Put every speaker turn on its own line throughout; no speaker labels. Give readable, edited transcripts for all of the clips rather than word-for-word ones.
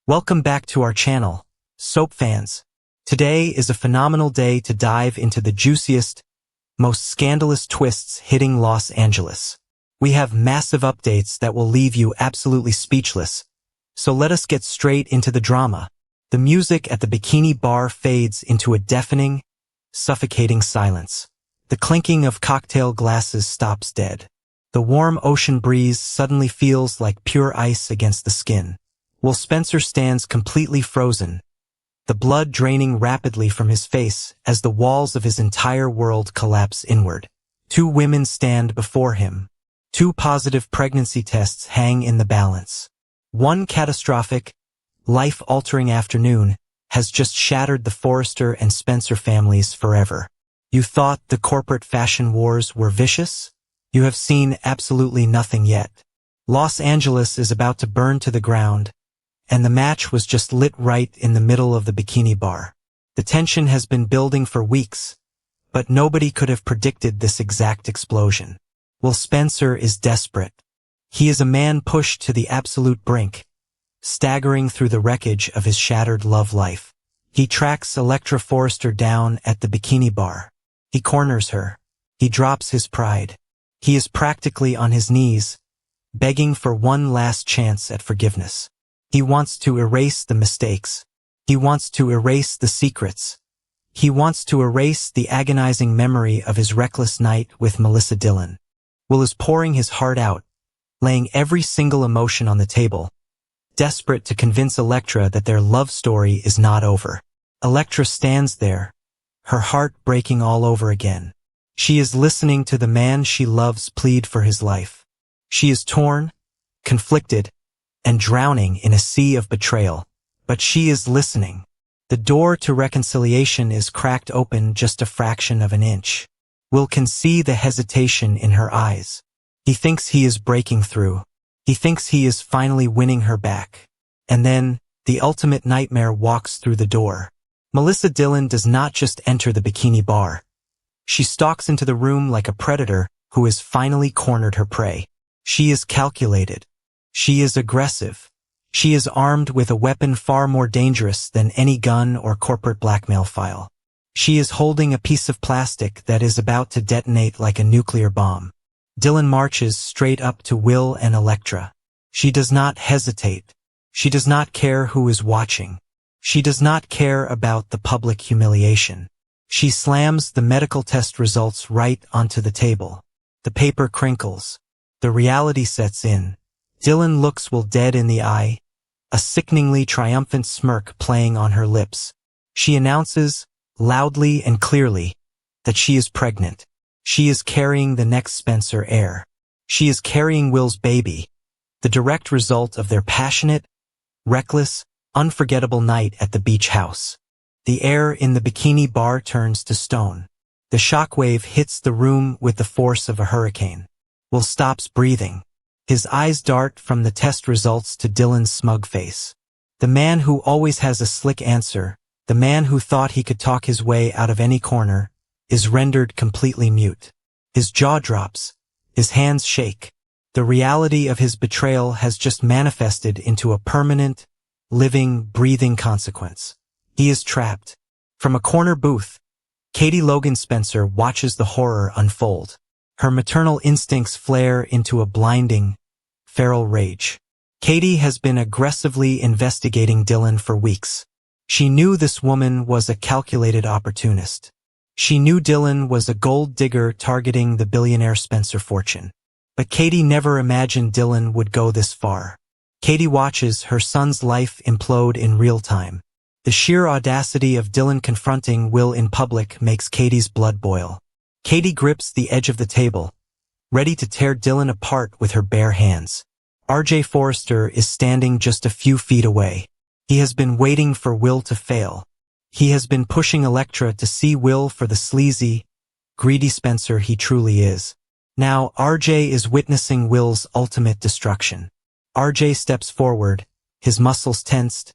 Welcome back to our channel, soap fans. Today is a phenomenal day to dive into the juiciest, most scandalous twists hitting Los Angeles. We have massive updates that will leave you absolutely speechless, so let us get straight into the drama. The music at the bikini bar fades into a deafening, suffocating silence. The clinking of cocktail glasses stops dead. The warm ocean breeze suddenly feels like pure ice against the skin. Will Spencer stands completely frozen, the blood draining rapidly from his face as the walls of his entire world collapse inward. Two women stand before him. Two positive pregnancy tests hang in the balance. One catastrophic, life-altering afternoon has just shattered the Forrester and Spencer families forever. You thought the corporate fashion wars were vicious? You have seen absolutely nothing yet. Los Angeles is about to burn to the ground, and the match was just lit right in the middle of the bikini bar. The tension has been building for weeks, but nobody could have predicted this exact explosion. Well, Spencer is desperate. He is a man pushed to the absolute brink, staggering through the wreckage of his shattered love life. He tracks Electra Forrester down at the bikini bar. He corners her. He drops his pride. He is practically on his knees, begging for one last chance at forgiveness. He wants to erase the mistakes. He wants to erase the secrets. He wants to erase the agonizing memory of his reckless night with Melissa Dillon. Will is pouring his heart out, laying every single emotion on the table, desperate to convince Electra that their love story is not over. Electra stands there, her heart breaking all over again. She is listening to the man she loves plead for his life. She is torn, conflicted, and drowning in a sea of betrayal. But she is listening. The door to reconciliation is cracked open just a fraction of an inch. Will can see the hesitation in her eyes. He thinks he is breaking through. He thinks he is finally winning her back. And then, the ultimate nightmare walks through the door. Melissa Dillon does not just enter the bikini bar. She stalks into the room like a predator who has finally cornered her prey. She is calculated. She is aggressive. She is armed with a weapon far more dangerous than any gun or corporate blackmail file. She is holding a piece of plastic that is about to detonate like a nuclear bomb. Dillon marches straight up to Will and Electra. She does not hesitate. She does not care who is watching. She does not care about the public humiliation. She slams the medical test results right onto the table. The paper crinkles. The reality sets in. Dillon looks Will dead in the eye, a sickeningly triumphant smirk playing on her lips. She announces, loudly and clearly, that she is pregnant. She is carrying the next Spencer heir. She is carrying Will's baby, the direct result of their passionate, reckless, unforgettable night at the beach house. The air in the bikini bar turns to stone. The shockwave hits the room with the force of a hurricane. Will stops breathing. His eyes dart from the test results to Dillon's smug face. The man who always has a slick answer, the man who thought he could talk his way out of any corner, is rendered completely mute. His jaw drops. His hands shake. The reality of his betrayal has just manifested into a permanent, living, breathing consequence. He is trapped. From a corner booth, Katie Logan Spencer watches the horror unfold. Her maternal instincts flare into a blinding, feral rage. Katie has been aggressively investigating Dillon for weeks. She knew this woman was a calculated opportunist. She knew Dillon was a gold digger targeting the billionaire Spencer fortune. But Katie never imagined Dillon would go this far. Katie watches her son's life implode in real time. The sheer audacity of Dillon confronting Will in public makes Katie's blood boil. Katie grips the edge of the table, ready to tear Dillon apart with her bare hands. R.J. Forrester is standing just a few feet away. He has been waiting for Will to fail. He has been pushing Electra to see Will for the sleazy, greedy Spencer he truly is. Now R.J. is witnessing Will's ultimate destruction. R.J. steps forward, his muscles tensed,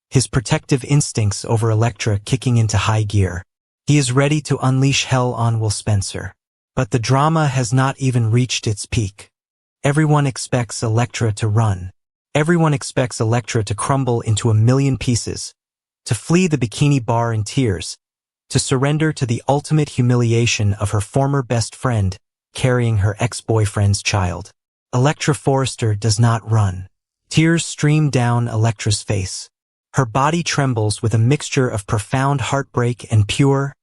his protective instincts over Electra kicking into high gear. He is ready to unleash hell on Will Spencer. But the drama has not even reached its peak. Everyone expects Electra to run. Everyone expects Electra to crumble into a million pieces, to flee the bikini bar in tears, to surrender to the ultimate humiliation of her former best friend carrying her ex-boyfriend's child. Electra Forrester does not run. Tears stream down Electra's face. Her body trembles with a mixture of profound heartbreak and pure,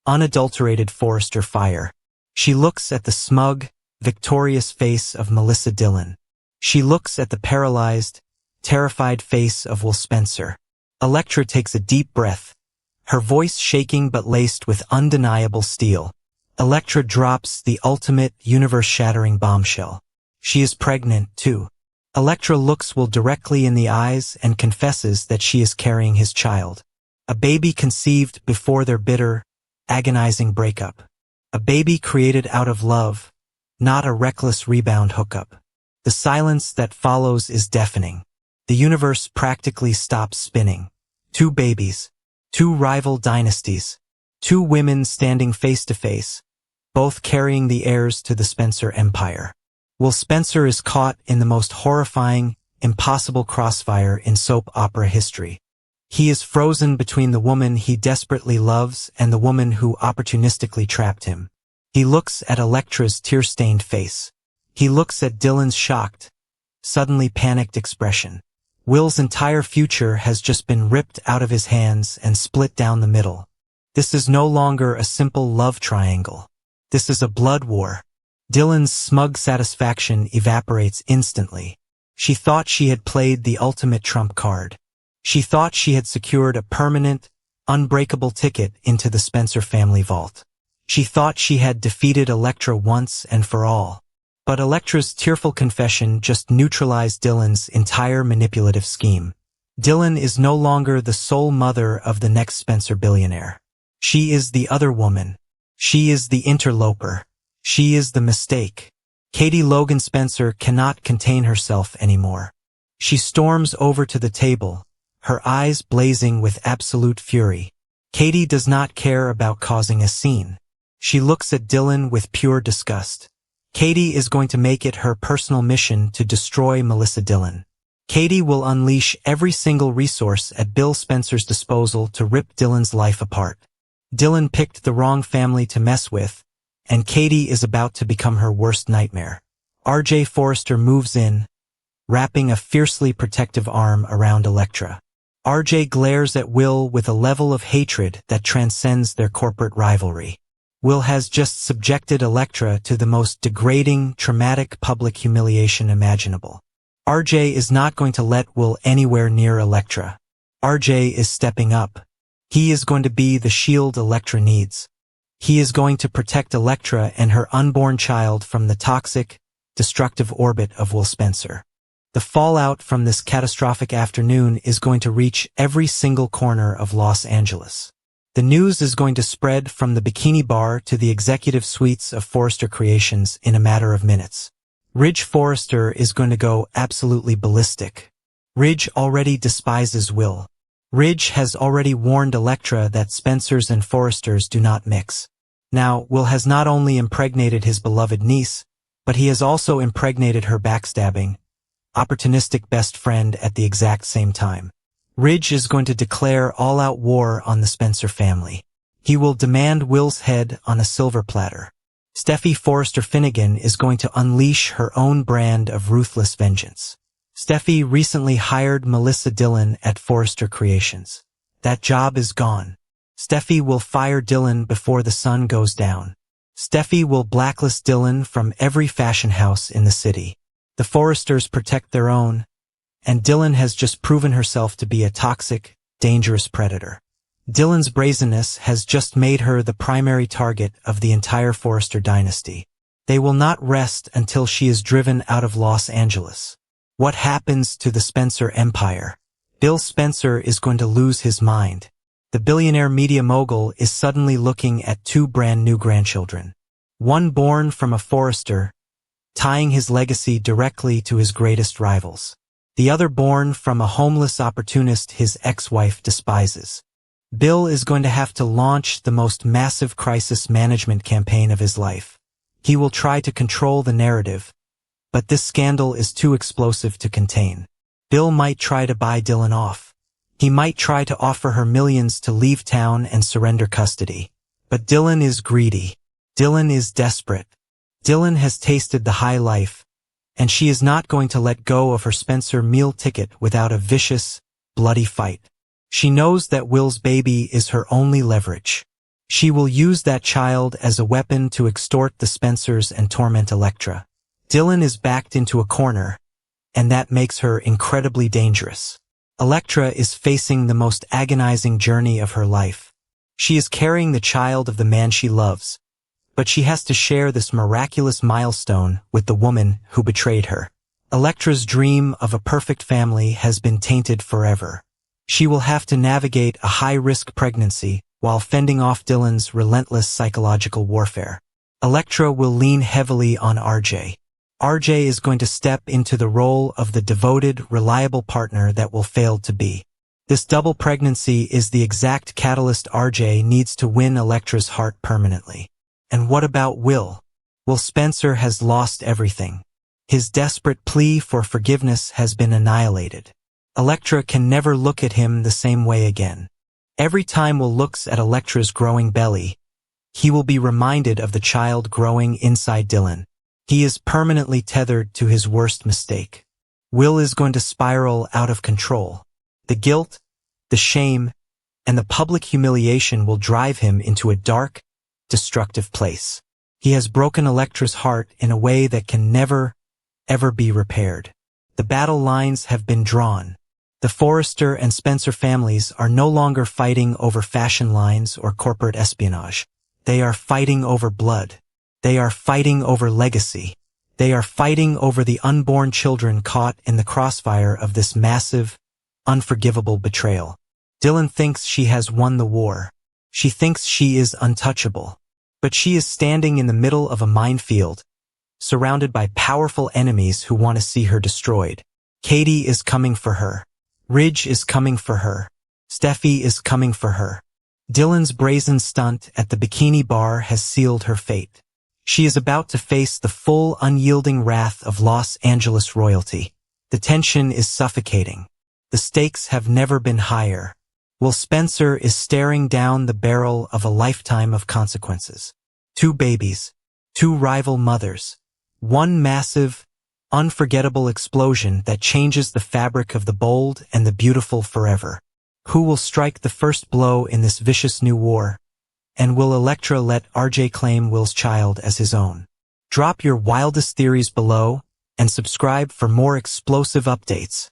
unadulterated Forrester fire. She looks at the smug, victorious face of Melissa Dillon. She looks at the paralyzed, terrified face of Will Spencer. Electra takes a deep breath, her voice shaking but laced with undeniable steel. Electra drops the ultimate, universe-shattering bombshell. She is pregnant, too. Electra looks Will directly in the eyes and confesses that she is carrying his child. A baby conceived before their bitter, agonizing breakup. A baby created out of love, not a reckless rebound hookup. The silence that follows is deafening. The universe practically stops spinning. Two babies, two rival dynasties, two women standing face to face, both carrying the heirs to the Spencer empire. Will Spencer is caught in the most horrifying, impossible crossfire in soap opera history. He is frozen between the woman he desperately loves and the woman who opportunistically trapped him. He looks at Electra's tear-stained face. He looks at Dylan's shocked, suddenly panicked expression. Will's entire future has just been ripped out of his hands and split down the middle. This is no longer a simple love triangle. This is a blood war. Dylan's smug satisfaction evaporates instantly. She thought she had played the ultimate trump card. She thought she had secured a permanent, unbreakable ticket into the Spencer family vault. She thought she had defeated Electra once and for all. But Electra's tearful confession just neutralized Dylan's entire manipulative scheme. Dylan is no longer the sole mother of the next Spencer billionaire. She is the other woman. She is the interloper. She is the mistake. Katie Logan Spencer cannot contain herself anymore. She storms over to the table, her eyes blazing with absolute fury. Katie does not care about causing a scene. She looks at Dylan with pure disgust. Katie is going to make it her personal mission to destroy Melissa Dillon. Katie will unleash every single resource at Bill Spencer's disposal to rip Dylan's life apart. Dylan picked the wrong family to mess with, and Katie is about to become her worst nightmare. R.J. Forrester moves in, wrapping a fiercely protective arm around Electra. R.J. glares at Will with a level of hatred that transcends their corporate rivalry. Will has just subjected Electra to the most degrading, traumatic public humiliation imaginable. RJ is not going to let Will anywhere near Electra. RJ is stepping up. He is going to be the shield Electra needs. He is going to protect Electra and her unborn child from the toxic, destructive orbit of Will Spencer. The fallout from this catastrophic afternoon is going to reach every single corner of Los Angeles. The news is going to spread from the bikini bar to the executive suites of Forrester Creations in a matter of minutes. Ridge Forrester is going to go absolutely ballistic. Ridge already despises Will. Ridge has already warned Electra that Spencers and Forresters do not mix. Now, Will has not only impregnated his beloved niece, but he has also impregnated her backstabbing, opportunistic best friend at the exact same time. Ridge is going to declare all-out war on the Spencer family. He will demand Will's head on a silver platter. Steffi Forrester Finnegan is going to unleash her own brand of ruthless vengeance. Steffi recently hired Melissa Dillon at Forrester Creations. That job is gone. Steffi will fire Dillon before the sun goes down. Steffi will blacklist Dillon from every fashion house in the city. The Forresters protect their own, and Dillon has just proven herself to be a toxic, dangerous predator. Dillon's brazenness has just made her the primary target of the entire Forrester dynasty. They will not rest until she is driven out of Los Angeles. What happens to the Spencer empire? Bill Spencer is going to lose his mind. The billionaire media mogul is suddenly looking at two brand new grandchildren. One born from a Forrester, tying his legacy directly to his greatest rivals. The other born from a homeless opportunist his ex-wife despises. Bill is going to have to launch the most massive crisis management campaign of his life. He will try to control the narrative, but this scandal is too explosive to contain. Bill might try to buy Dylan off. He might try to offer her millions to leave town and surrender custody. But Dylan is greedy. Dylan is desperate. Dylan has tasted the high life, and she is not going to let go of her Spencer meal ticket without a vicious, bloody fight. She knows that Will's baby is her only leverage. She will use that child as a weapon to extort the Spencers and torment Electra. Dylan is backed into a corner, and that makes her incredibly dangerous. Electra is facing the most agonizing journey of her life. She is carrying the child of the man she loves, but she has to share this miraculous milestone with the woman who betrayed her. Electra's dream of a perfect family has been tainted forever. She will have to navigate a high-risk pregnancy while fending off Dylan's relentless psychological warfare. Electra will lean heavily on RJ. RJ is going to step into the role of the devoted, reliable partner that will fail to be. This double pregnancy is the exact catalyst RJ needs to win Electra's heart permanently. And what about Will? Will Spencer has lost everything. His desperate plea for forgiveness has been annihilated. Electra can never look at him the same way again. Every time Will looks at Electra's growing belly, he will be reminded of the child growing inside Dylan. He is permanently tethered to his worst mistake. Will is going to spiral out of control. The guilt, the shame, and the public humiliation will drive him into a dark, destructive place. He has broken Electra's heart in a way that can never, ever be repaired. The battle lines have been drawn. The Forrester and Spencer families are no longer fighting over fashion lines or corporate espionage. They are fighting over blood. They are fighting over legacy. They are fighting over the unborn children caught in the crossfire of this massive, unforgivable betrayal. Dylan thinks she has won the war. She thinks she is untouchable. But she is standing in the middle of a minefield, surrounded by powerful enemies who want to see her destroyed. Katie is coming for her. Ridge is coming for her. Steffi is coming for her. Dylan's brazen stunt at the bikini bar has sealed her fate. She is about to face the full, unyielding wrath of Los Angeles royalty. The tension is suffocating. The stakes have never been higher. Will Spencer is staring down the barrel of a lifetime of consequences. 2 babies, 2 rival mothers, 1 massive, unforgettable explosion that changes the fabric of the bold and the beautiful forever. Who will strike the first blow in this vicious new war? And will Electra let RJ claim Will's child as his own? Drop your wildest theories below and subscribe for more explosive updates.